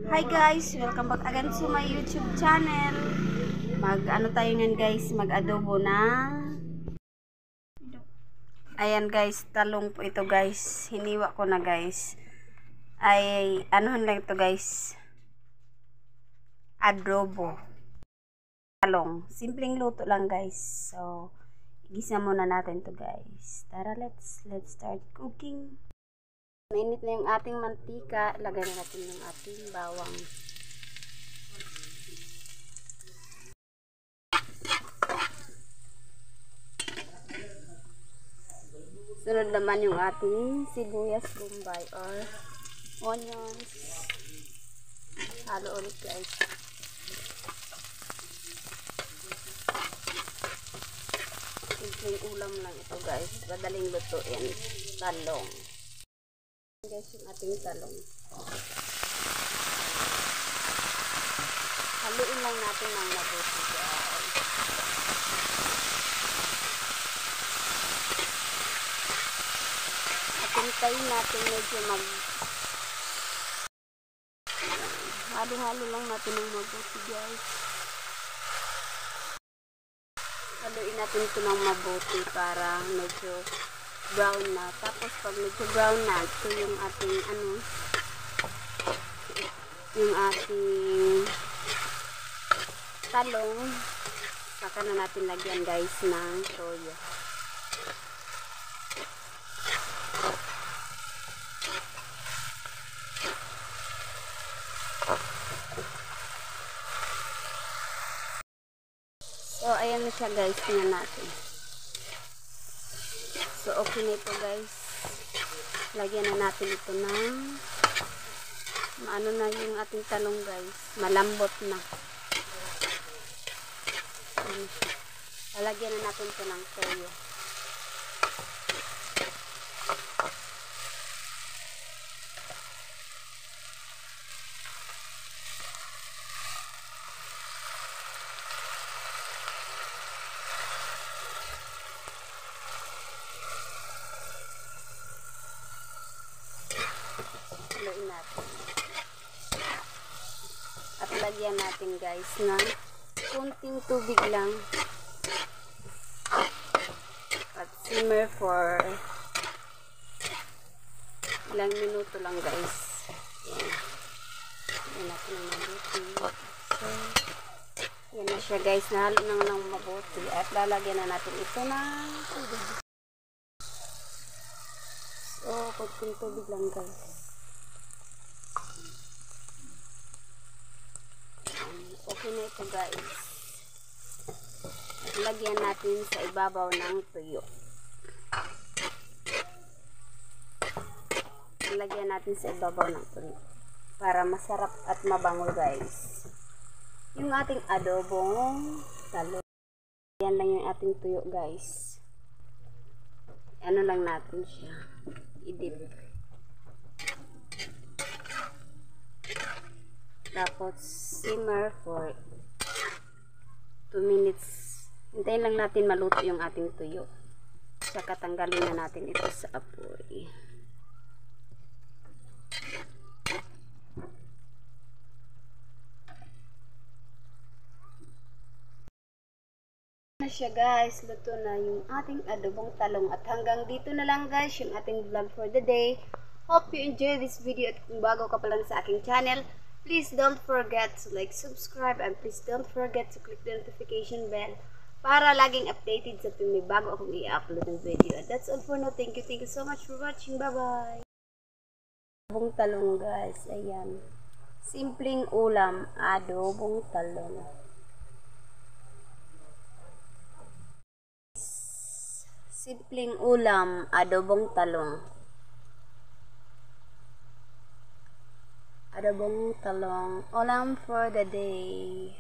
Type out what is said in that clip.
Hi guys, welcome back again to my YouTube channel. Mag-ano tayo ngayon guys, mag-adobo na. Ayan guys, talong po ito guys. Hiniwa ko na guys. Ay, anuhan lang ito guys. Adobo. Talong. Simpleng luto lang guys. So, igisa muna natin to guys. Tara, let's start cooking. Mainit na yung ating mantika. Lagay na natin yung ating bawang. Sunod naman yung ating sibuyas bombay or onions. Halo ulit guys. Simpleng ulam lang ito guys. Madaling lutuin. Talong. Guys, yung ating talong. Haluin lang natin ng mabuti guys. Hintayin natin medyo halo-halo lang natin ng mabuti guys. Haluin natin ito ng mabuti para medyo brown na. Tapos pag medyo brown na, ito yung ating yung ating talong. Saka na natin lagyan guys ng toyo. So, ayan na siya guys. Tingnan natin. So, okay na ito guys. Lagyan na natin ito ng maano na yung ating talong guys. Malambot na. Lalagyan na natin ito ng toyo. Haluin natin. At lagyan natin guys ng kunting tubig lang. At simmer for ilang minuto lang guys. Yan. Yan natin ng mabuti. So, yan na siya guys. Nahalo ng mabuti. At lalagyan na natin ito ng tubig. So, kunting tubig lang guys. Okay na ito guys. Lagyan natin sa ibabaw ng tuyo. Lagyan natin sa ibabaw ng tuyo. Para masarap at mabango guys. Yung ating adobong talong. Yan lang yung ating tuyo guys. Ano lang natin siya. I-dip. Tapos, simmer for 2 minutes. Hintayin lang natin maluto yung ating tuyo. Saka tanggalin na natin ito sa apoy. Na siya guys. Luto na yung ating adobong talong. At hanggang dito na lang guys yung ating vlog for the day. Hope you enjoy this video. At kung bago ka pa lang sa aking channel, please don't forget to like, subscribe, and please don't forget to click the notification bell para laging updated sa tuwing may bago akong i-upload ng video. And that's all for now. Thank you so much for watching. Bye-bye! Adobong talong guys. Ayan. Simpleng ulam. Adobong talong. Simpleng ulam. Adobong talong. Adobong talong, ulam for the day.